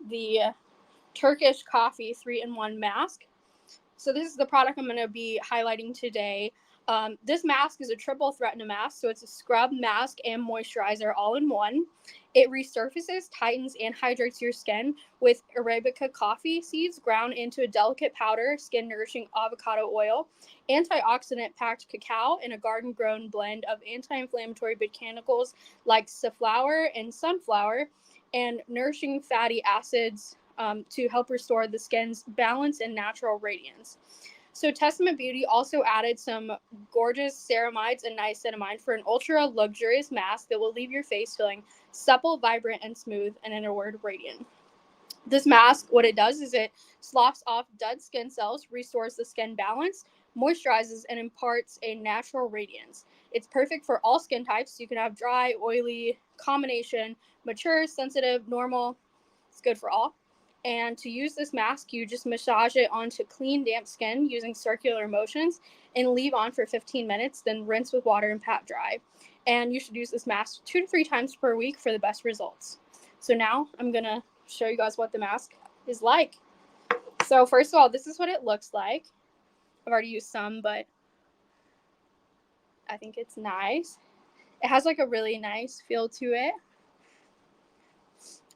the Turkish coffee 3-in-1 mask. So this is the product I'm going to be highlighting today. This mask is a triple threat mask, so it's a scrub, mask, and moisturizer all in one. It resurfaces, tightens, and hydrates your skin with Arabica coffee seeds ground into a delicate powder, skin-nourishing avocado oil, antioxidant-packed cacao, and a garden-grown blend of anti-inflammatory botanicals like safflower and sunflower, and nourishing fatty acids to help restore the skin's balance and natural radiance. So Testament Beauty also added some gorgeous ceramides and niacinamide for an ultra luxurious mask that will leave your face feeling supple, vibrant, and smooth, and inward radiant. This mask, what it does is it sloughs off dead skin cells, restores the skin balance, moisturizes, and imparts a natural radiance. It's perfect for all skin types. You can have dry, oily, combination, mature, sensitive, normal. It's good for all. And to use this mask, you just massage it onto clean, damp skin using circular motions and leave on for 15 minutes, then rinse with water and pat dry. And you should use this mask 2 to 3 times per week for the best results. So now I'm going to show you guys what the mask is like. So first of all, this is what it looks like. I've already used some, but I think it's nice. It has like a really nice feel to it.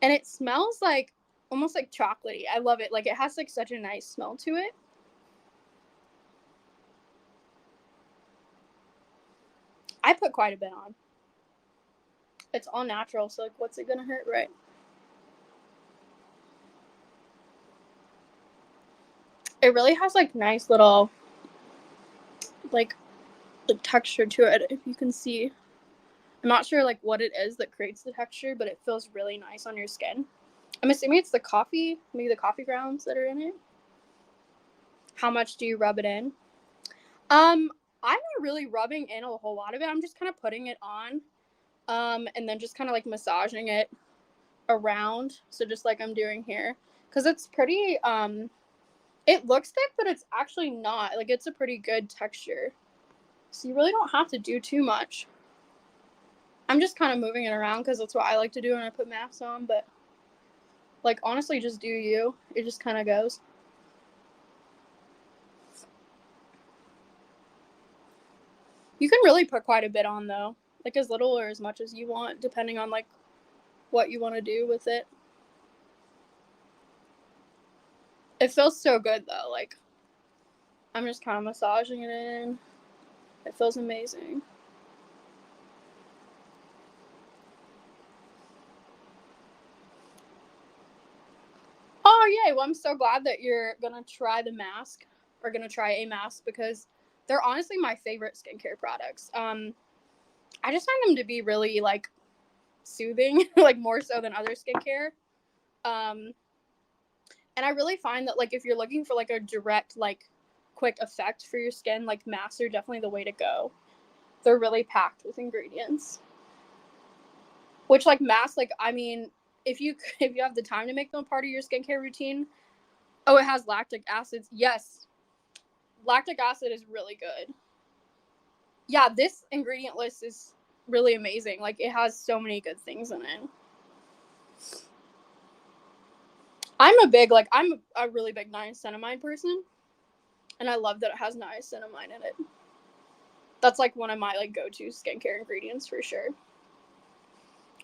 And it smells like almost like chocolatey. I love it. Like it has like such a nice smell to it. I put quite a bit on. It's all natural, so like what's it gonna hurt, right? It really has like nice little like texture to it, if you can see. I'm not sure like what it is that creates the texture, but it feels really nice on your skin. I'm assuming it's the coffee, maybe the coffee grounds that are in it. How much do you rub it in? I'm not really rubbing in a whole lot of it. I'm just kind of putting it on, and then just kind of like massaging it around. So just like I'm doing here, because it's pretty. It looks thick, but it's actually not. Like it's a pretty good texture, so you really don't have to do too much. I'm just kind of moving it around because that's what I like to do when I put masks on. But like honestly, just do you. It just kind of goes. You can really put quite a bit on though, like as little or as much as you want, depending on like what you want to do with it. It feels so good though. Like I'm just kind of massaging it in. It feels amazing. Oh yay! Well, I'm so glad that you're gonna try the mask or gonna try a mask because they're honestly my favorite skincare products. I just find them to be really like soothing, like more so than other skincare. Um, and I really find that like if you're looking for like a direct like quick effect for your skin, like masks are definitely the way to go. They're really packed with ingredients. Which like masks, like I mean, if you have the time to make them part of your skincare routine, oh, it has lactic acids. Yes, lactic acid is really good. Yeah, this ingredient list is really amazing. Like it has so many good things in it. I'm a really big niacinamide person, and I love that it has niacinamide in it. That's like one of my like go-to skincare ingredients for sure.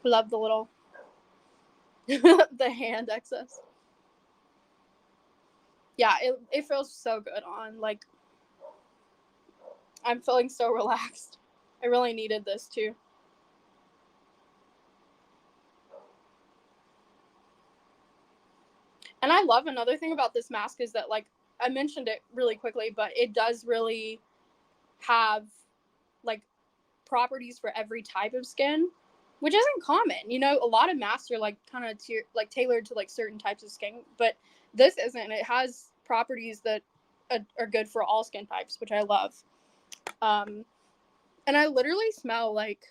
Love the little the hand excess. Yeah, it feels so good on. Like I'm feeling so relaxed. I really needed this too. And I love another thing about this mask is that like I mentioned it really quickly, but it does really have like properties for every type of skin, which isn't common. You know, a lot of masks are like kind of like tailored to like certain types of skin, but this isn't. It has properties that are good for all skin types, which I love. Um, and I literally smell like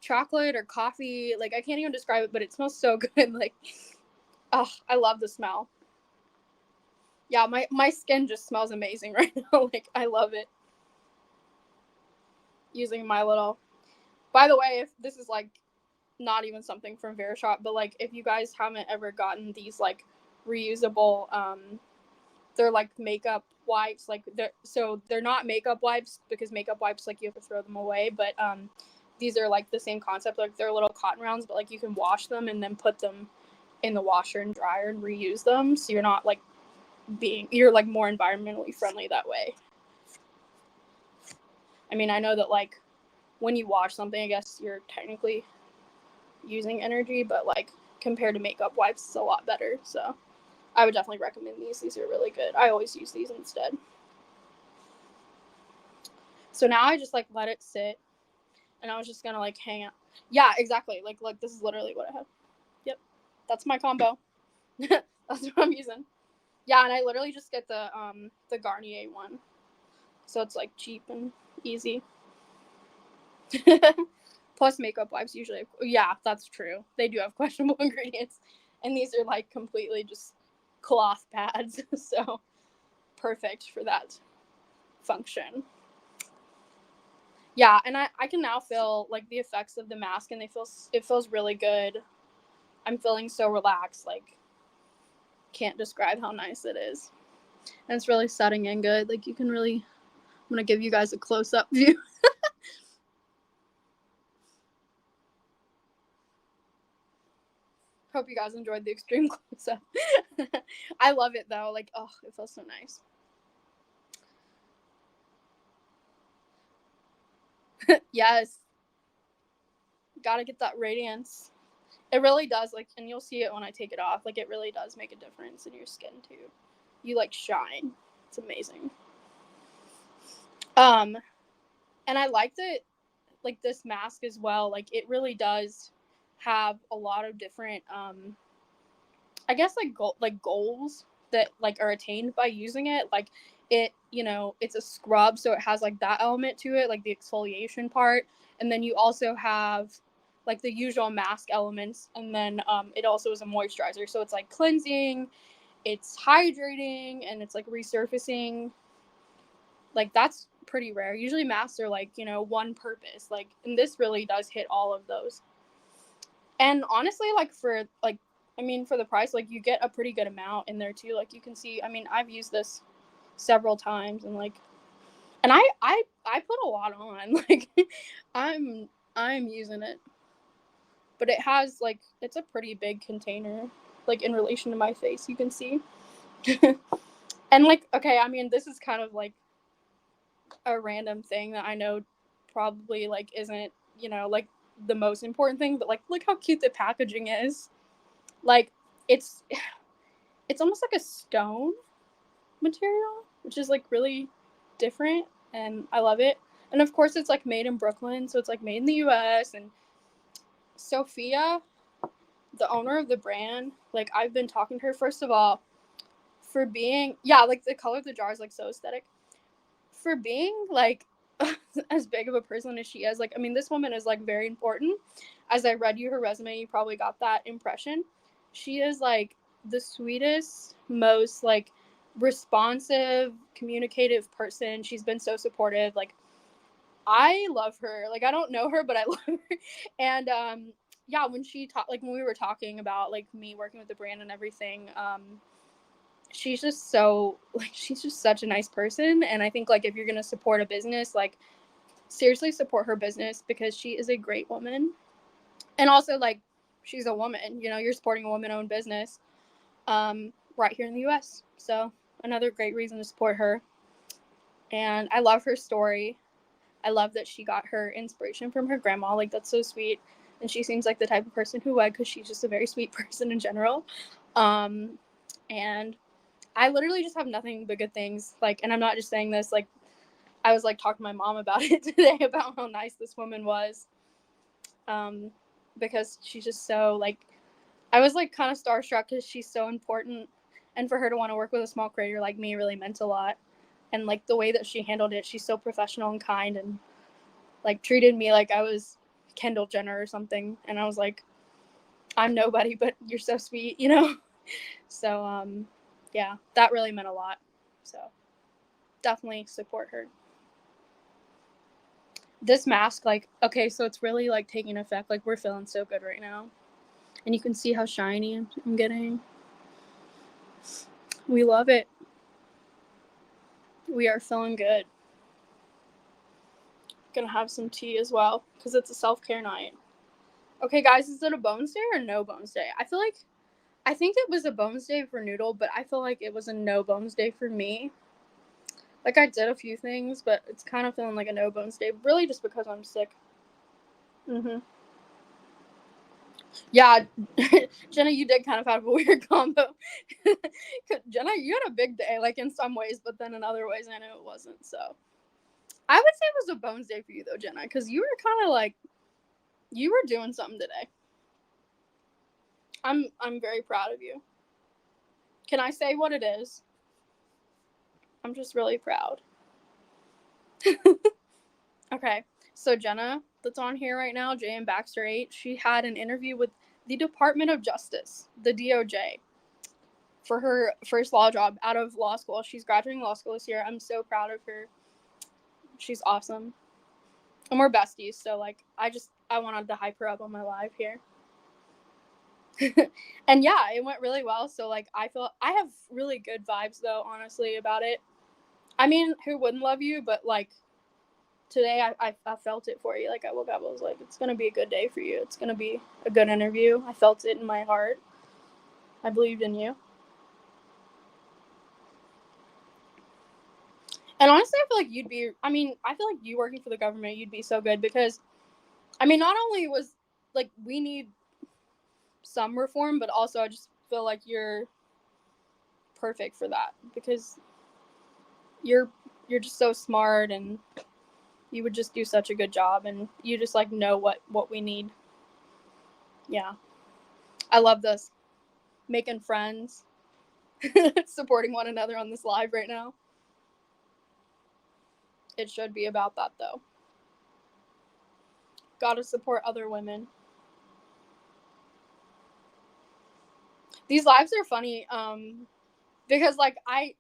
chocolate or coffee. Like I can't even describe it, but it smells so good. Like, oh, I love the smell. Yeah, my skin just smells amazing right now. Like I love it. Using my little. By the way, if this is like not even something from Verishop, but like if you guys haven't ever gotten these like reusable, they're like makeup wipes, like they're not makeup wipes, because makeup wipes, like, you have to throw them away, but these are like the same concept, like they're little cotton rounds, but like you can wash them and then put them in the washer and dryer and reuse them, so you're not like you're like more environmentally friendly that way. I mean, I know that like when you wash something, I guess you're technically using energy, but like compared to makeup wipes, it's a lot better. So I would definitely recommend these. These are really good. I always use these instead. So now I just like let it sit, and I was just gonna like hang out. Yeah, exactly. Like this is literally what I have. Yep, that's my combo. That's what I'm using. Yeah, and I literally just get the Garnier one, so it's like cheap and easy. Plus makeup wipes usually, yeah, that's true, they do have questionable ingredients, and these are like completely just cloth pads, so perfect for that function. Yeah, and I can now feel like the effects of the mask, and it feels really good. I'm feeling so relaxed, like can't describe how nice it is, and it's really setting in good. Like you can really, I'm gonna give you guys a close-up view. Hope you guys enjoyed the extreme close-up. I love it though, like, oh, it feels so nice. Yes, gotta get that radiance. It really does, like, and you'll see it when I take it off, like it really does make a difference in your skin too. You like shine. It's amazing. And I like that, like, this mask as well, like it really does have a lot of different I guess like goals that like are attained by using it. Like it, it's a scrub, so it has like that element to it, like the exfoliation part, and then you also have like the usual mask elements, and then it also is a moisturizer, so it's like cleansing, it's hydrating, and it's like resurfacing. Like that's pretty rare. Usually masks are like, one purpose, like, and this really does hit all of those. And honestly, like for the price, like you get a pretty good amount in there too. Like you can see, I mean, I've used this several times, and like, and I put a lot on. Like I'm using it, but it has like, it's a pretty big container, like in relation to my face, you can see. And like, okay, I mean, this is kind of like a random thing that I know probably like isn't, like the most important thing, but like look how cute the packaging is. Like it's it's almost like a stone material, which is like really different, and I love it. And of course it's like made in Brooklyn, so it's like made in the US. And Sophia, the owner of the brand, like I've been talking to her, first of all, for being, yeah, like the color of the jar is like so aesthetic, for being like as big of a person as she is. Like, I mean, this woman is like very important. As I read you her resume, you probably got that impression. She is like the sweetest, most like responsive, communicative person. She's been so supportive. Like, I love her. Like, I don't know her, but I love her. And yeah, when she talked, like when we were talking about like me working with the brand and everything, she's just so, like, she's just such a nice person. And I think like if you're gonna support a business, like seriously support her business, because she is a great woman. And also like she's a woman, you're supporting a woman-owned business right here in the US. So another great reason to support her. And I love her story. I love that she got her inspiration from her grandma. Like that's so sweet. And she seems like the type of person who would, because she's just a very sweet person in general. And I literally just have nothing but good things. Like, and I'm not just saying this, like I was like talking to my mom about it today, about how nice this woman was. Because she's just so like, I was like kind of starstruck because she's so important, and for her to want to work with a small creator like me really meant a lot. And like the way that she handled it, she's so professional and kind, and like treated me like I was Kendall Jenner or something. And I was like, I'm nobody, but you're so sweet, So yeah, that really meant a lot. So definitely support her. this mask, like, okay, so it's really, like, taking effect. Like, we're feeling so good right now. And you can see how shiny I'm getting. We love it. We are feeling good. Gonna have some tea as well, because it's a self-care night. Okay, guys, is it a bones day or no bones day? I think it was a bones day for Noodle, but I feel like it was a no bones day for me. Like, I did a few things, but it's kind of feeling like a no bones day, really just because I'm sick. Yeah, Jenna, you did kind of have a weird combo. Jenna, you had a big day, like, in some ways, but then in other ways, I know it wasn't. So I would say it was a bones day for you, though, Jenna, because you were kind of like, you were doing something today. I'm very proud of you. Can I say what it is? I'm just really proud. Okay, so Jenna, that's on here right now, J.M. Baxter 8, she had an interview with the Department of Justice, the DOJ, for her first law job out of law school. She's graduating law school this year. I'm so proud of her. She's awesome. And we're besties, so, like, I wanted to hype her up on my live here. And yeah, it went really well. So, like, I have really good vibes, though, honestly, about it. I mean, who wouldn't love you? But, like, today I felt it for you. Like, I woke up, I was like, it's gonna be a good day for you. It's gonna be a good interview. I felt it in my heart. I believed in you. And honestly, I feel like I feel like you working for the government, you'd be so good because, I mean, not only was, like, we need some reform, but also I just feel like you're perfect for that because you're just so smart and you would just do such a good job and you just, like, know what we need. Yeah. I love this. Making friends. Supporting one another on this live right now. It should be about that, though. Gotta support other women. These lives are funny, because, like, I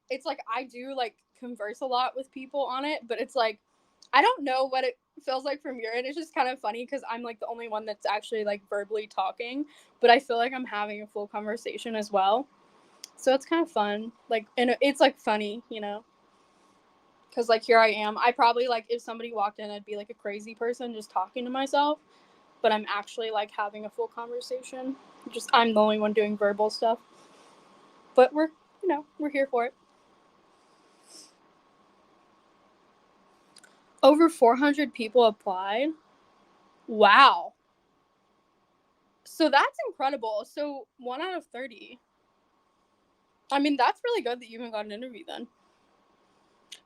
do, like, converse a lot with people on it, but it's like, I don't know what it feels like from your end. It's just kind of funny because I'm, like, the only one that's actually, like, verbally talking, but I feel like I'm having a full conversation as well. So it's kind of fun. Like, and it's, like, funny, you know? Because, like, here I am. I probably, like, if somebody walked in, I'd be, like, a crazy person just talking to myself, but I'm actually, like, having a full conversation. Just, I'm the only one doing verbal stuff. But we're here for it. Over 400 people applied. Wow. So that's incredible. So 1 out of 30. I mean, that's really good that you even got an interview then.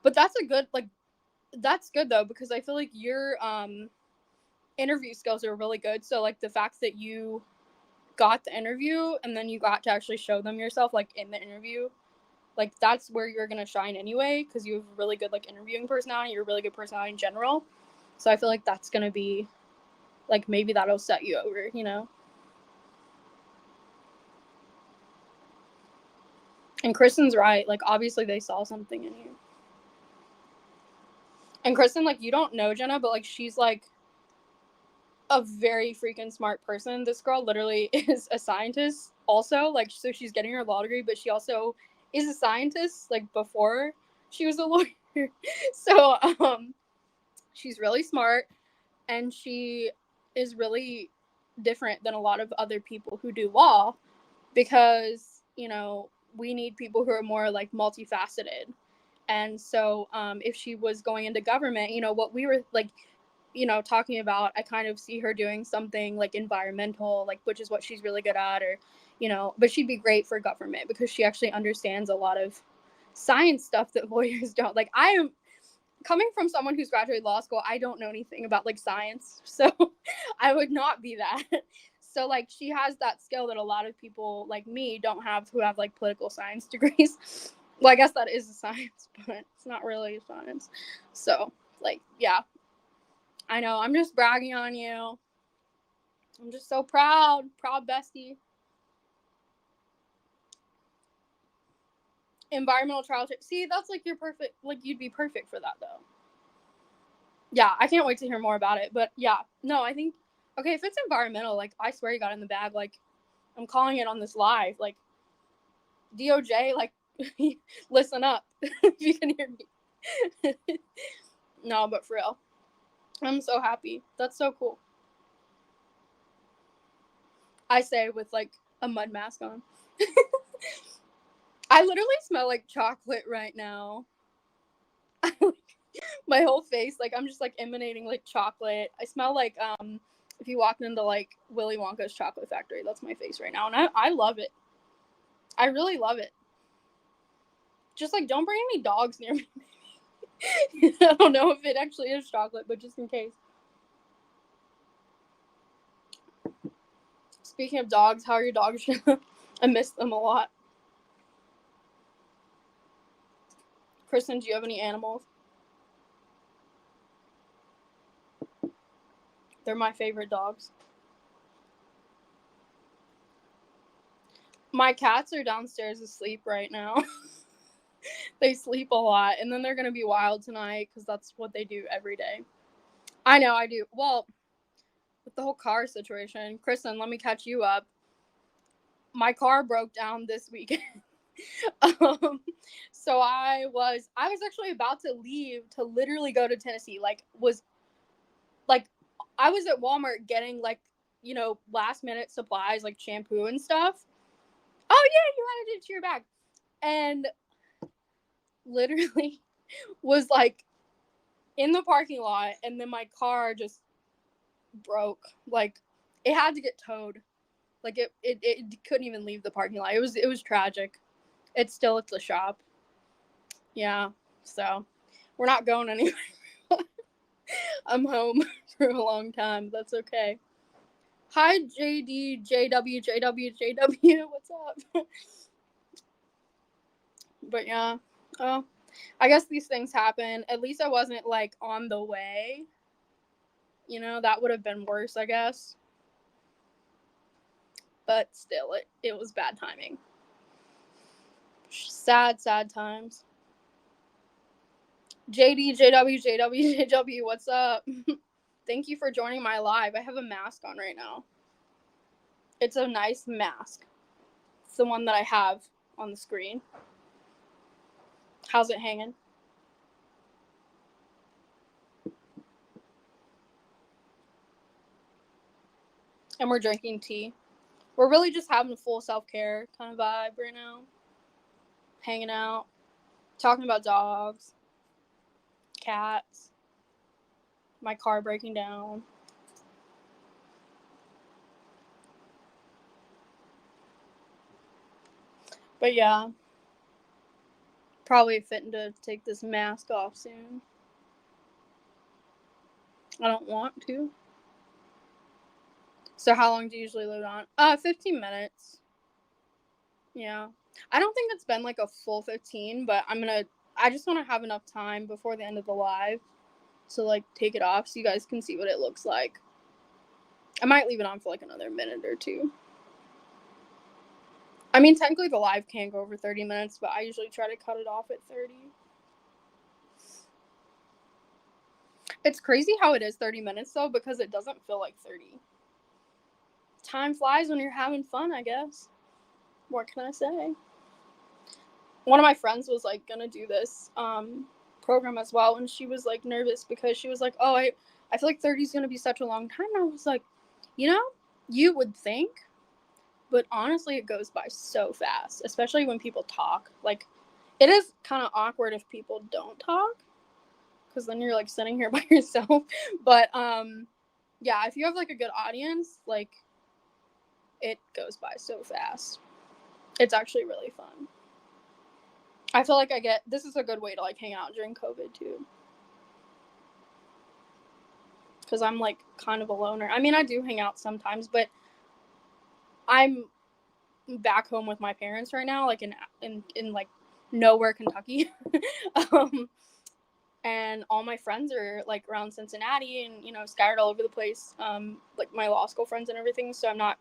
But that's good though, because I feel like your interview skills are really good. So, like, the fact that you got the interview and then you got to actually show them yourself, like, in the interview, like, that's where you're gonna shine anyway, because you have really good, like, interviewing personality. You're a really good personality in general. So I feel like that's gonna be, like, maybe that'll set you over, you know? And Kristen's right. Like, obviously they saw something in you. And Kristen, like, you don't know Jenna, but, like, she's, like, a very freaking smart person. This girl literally is a scientist also. Like, so she's getting her law degree, but she also is a scientist, like, before she was a lawyer. So, she's really smart, and she is really different than a lot of other people who do law because, you know, we need people who are more, like, multifaceted. And so if she was going into government, you know, what we were, like, you know, talking about, I kind of see her doing something like environmental, like, which is what she's really good at, or, you know, but she'd be great for government because she actually understands a lot of science stuff that lawyers don't. Like, I am coming from someone who's graduated law school, I don't know anything about, like, science, so I would not be that. So, like, she has that skill that a lot of people like me don't have, who have, like, political science degrees. Well, I guess that is a science, but it's not really a science. So, like, yeah, I know, I'm just bragging on you. I'm just so proud bestie. Environmental trial. See, that's, like, you're perfect. Like, you'd be perfect for that, though. Yeah, I can't wait to hear more about it. But yeah, no, I think, okay, if it's environmental, like, I swear you got it in the bag. Like, I'm calling it on this live. Like, DOJ, like, listen up if you can hear me. No, but for real, I'm so happy. That's so cool. I say with like a mud mask on. I literally smell like chocolate right now. My whole face, like, I'm just like emanating like chocolate. I smell like if you walked into like Willy Wonka's chocolate factory. That's my face right now, and I love it. I really love it. Just like, don't bring any dogs near me. I don't know if it actually is chocolate, but just in case. Speaking of dogs, how are your dogs? I miss them a lot. Kristen, do you have any animals? They're my favorite dogs. My cats are downstairs asleep right now. They sleep a lot, and then they're going to be wild tonight because that's what they do every day. I know, I do. Well, with the whole car situation, Kristen, let me catch you up. My car broke down this weekend. So I was actually about to leave to literally go to Tennessee. Like, I was at Walmart getting, like, you know, last minute supplies like shampoo and stuff. Oh yeah, you added it to your bag. And literally was like in the parking lot, and then my car just broke. Like, it had to get towed. Like, it couldn't even leave the parking lot. It was tragic. It's still at the shop. Yeah, so we're not going anywhere. I'm home for a long time. That's okay. Hi, JD, JW, JW, JW. What's up? But yeah, oh, I guess these things happen. At least I wasn't like on the way. You know, that would have been worse, I guess. But still, it was bad timing. Sad, sad times. JD, JW, JW, JW, what's up? Thank you for joining my live. I have a mask on right now. It's a nice mask. It's the one that I have on the screen. How's it hanging? And we're drinking tea. We're really just having a full self-care kind of vibe right now. Hanging out. Talking about dogs. Cats. My car breaking down. But yeah. Probably fitting to take this mask off soon. I don't want to. So how long do you usually live on? 15 minutes. Yeah. I don't think it's been like a full 15, but I just want to have enough time before the end of the live to like take it off so you guys can see what it looks like. I might leave it on for like another minute or two. I mean, technically the live can't go over 30 minutes, but I usually try to cut it off at 30. It's crazy how it is 30 minutes though, because it doesn't feel like 30. Time flies when you're having fun, I guess. What can I say? One of my friends was like gonna do this program as well, and she was like nervous because she was like, oh, I feel like 30 is gonna be such a long time. And I was like, you know, you would think, but honestly it goes by so fast, especially when people talk. Like, it is kind of awkward if people don't talk, because then you're like sitting here by yourself. But yeah, if you have like a good audience, like, it goes by so fast. It's actually really fun. I feel like this is a good way to like hang out during COVID too, because I'm like kind of a loner. I mean, I do hang out sometimes, but I'm back home with my parents right now, like in like nowhere, Kentucky. um, and all my friends are like around Cincinnati and, you know, scattered all over the place. Like my law school friends and everything. So I'm not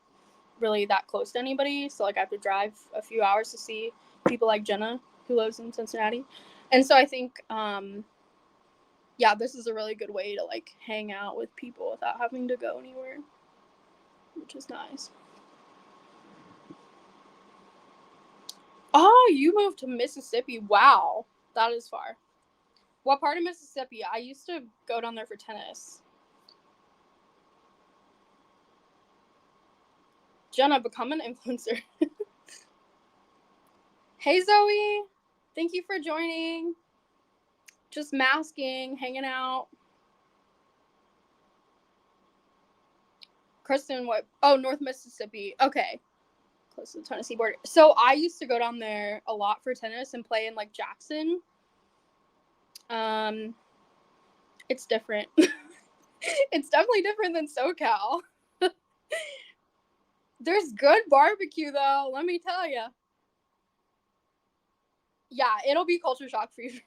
really that close to anybody. So like I have to drive a few hours to see people like Jenna, who lives in Cincinnati. And so I think yeah, this is a really good way to like hang out with people without having to go anywhere, which is nice. Oh, you moved to Mississippi. Wow, that is far. What part of Mississippi? I used to go down there for tennis. Jenna, become an influencer. Hey, Zoe. Thank you for joining. Just masking, hanging out. Kristen, what? Oh, North Mississippi. Okay. Close to the Tennessee border. So I used to go down there a lot for tennis and play in like Jackson. It's different. It's definitely different than SoCal. There's good barbecue though, let me tell you. Yeah, it'll be culture shock for you.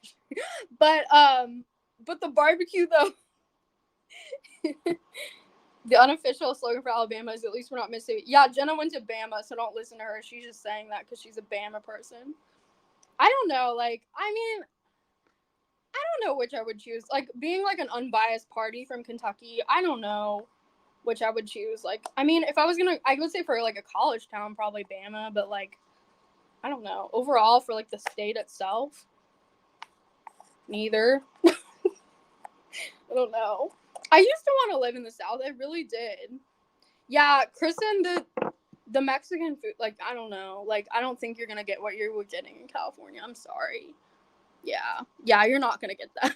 But the barbecue though. The unofficial slogan for Alabama is at least we're not Mississippi. Yeah, Jenna went to Bama, so don't listen to her. She's just saying that because she's a Bama person. I don't know, like, I mean, I don't know which I would choose. Like, being like an unbiased party from Kentucky, I don't know which I would choose. Like, I mean, if I was gonna, I would say for like a college town, probably Bama, but like, I don't know. Overall, for like the state itself, neither. I don't know. I used to want to live in the South. I really did. Yeah, Kristen, the Mexican food, like, I don't know. Like, I don't think you're gonna get what you were getting in California. I'm sorry. Yeah, you're not gonna get that.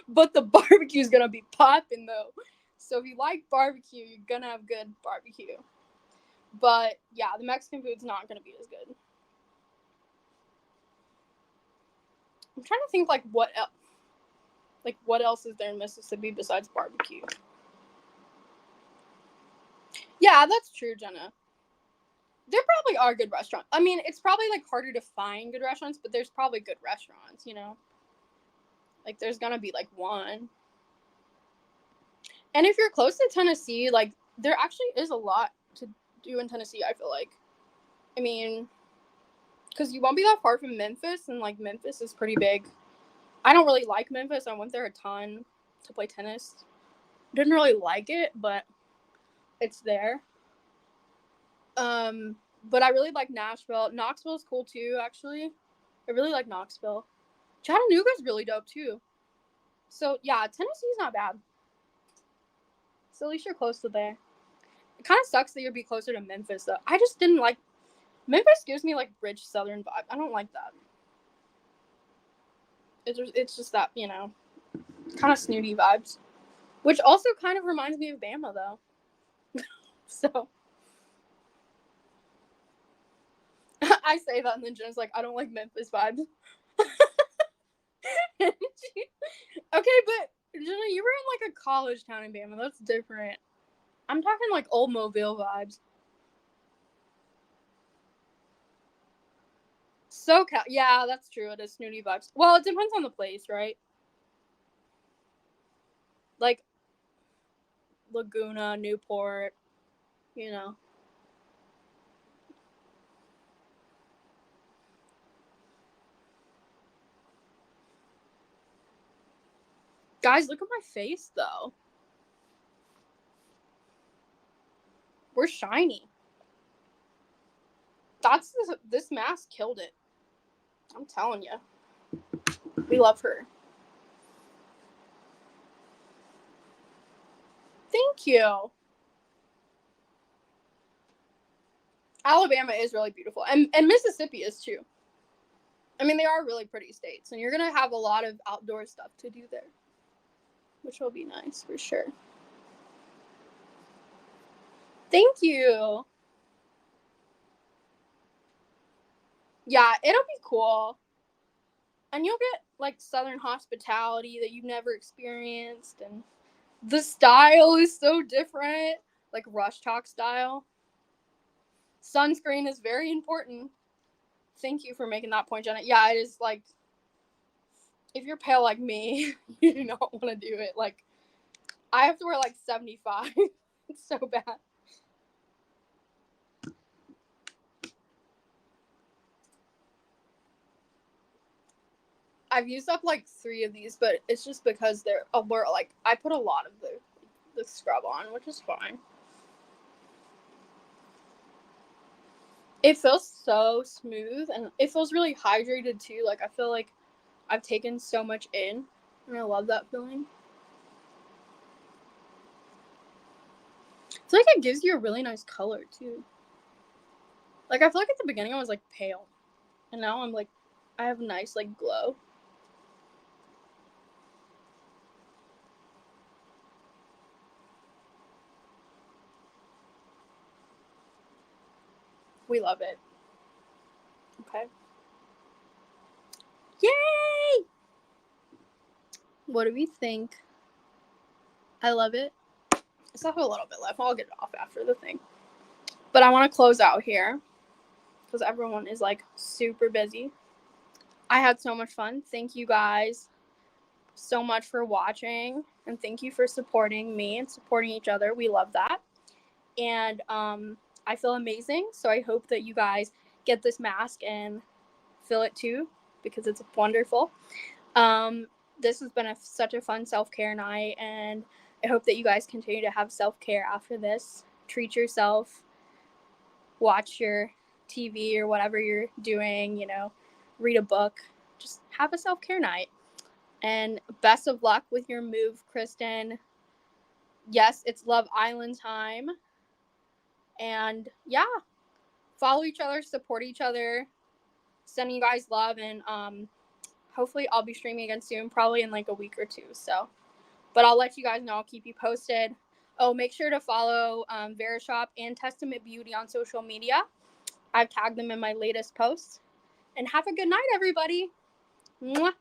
But the barbecue's gonna be popping though. So if you like barbecue, you're gonna have good barbecue. But yeah, the Mexican food's not gonna be as good. I'm trying to think like what else is there in Mississippi besides barbecue? Yeah, that's true, Jenna. There probably are good restaurants. I mean, it's probably like harder to find good restaurants, but there's probably good restaurants, you know? Like there's gonna be like one. And if you're close to Tennessee, like there actually is a lot to do in Tennessee, I feel like. I mean, because you won't be that far from Memphis, and like Memphis is pretty big. I don't really like Memphis. I went there a ton to play tennis. Didn't really like it, but it's there. But I really like Nashville. Knoxville's cool too, actually. I really like Knoxville. Chattanooga's really dope too. So yeah, Tennessee's not bad. So at least you're close to there. It kind of sucks that you'd be closer to Memphis though. I just didn't like Memphis. Gives me like rich Southern vibe. I don't like that. It's just that, you know, kind of snooty vibes. Which also kind of reminds me of Bama though. So I say that and then Jen's like, I don't like Memphis vibes. Okay, but Jenna, you were in like a college town in Bama. That's different. I'm talking like old Mobile vibes. SoCal, yeah, that's true. It is snooty vibes. Well, it depends on the place, right? Like Laguna, Newport, you know. Guys, look at my face though. We're shiny. This mask killed it. I'm telling you. We love her. Thank you. Alabama is really beautiful. And Mississippi is too. I mean, they are really pretty states, and you're going to have a lot of outdoor stuff to do there, which will be nice for sure. Thank you. Yeah, it'll be cool. And you'll get like Southern hospitality that you've never experienced, and the style is so different, like Rush Talk style. Sunscreen is very important. Thank you for making that point, Jenna. Yeah, it is like if you're pale like me, you do not want to do it. Like I have to wear like 75. It's so bad. I've used up like 3 of these, but it's just because we're like, I put a lot of the scrub on, which is fine. It feels so smooth, and it feels really hydrated too. Like, I feel like I've taken so much in, and I love that feeling. I feel like it gives you a really nice color too. Like, I feel like at the beginning I was like pale, and now I'm like, I have a nice like glow. We love it. Okay. Yay! What do we think? I love it. I still have a little bit left. I'll get it off after the thing. But I want to close out here because everyone is like super busy. I had so much fun. Thank you guys so much for watching, and thank you for supporting me and supporting each other. We love that. And I feel amazing. So I hope that you guys get this mask and feel it too, because it's wonderful. This has been such a fun self-care night, and I hope that you guys continue to have self-care after this. Treat yourself, watch your TV or whatever you're doing, read a book, just have a self-care night. And best of luck with your move, Kristen. Yes, it's Love Island time. And yeah, follow each other, support each other, sending you guys love, and hopefully I'll be streaming again soon, probably in like a week or 2. So, but I'll let you guys know. I'll keep you posted. Oh, make sure to follow Verishop and Testament Beauty on social media. I've tagged them in my latest posts. And have a good night, everybody. Mwah.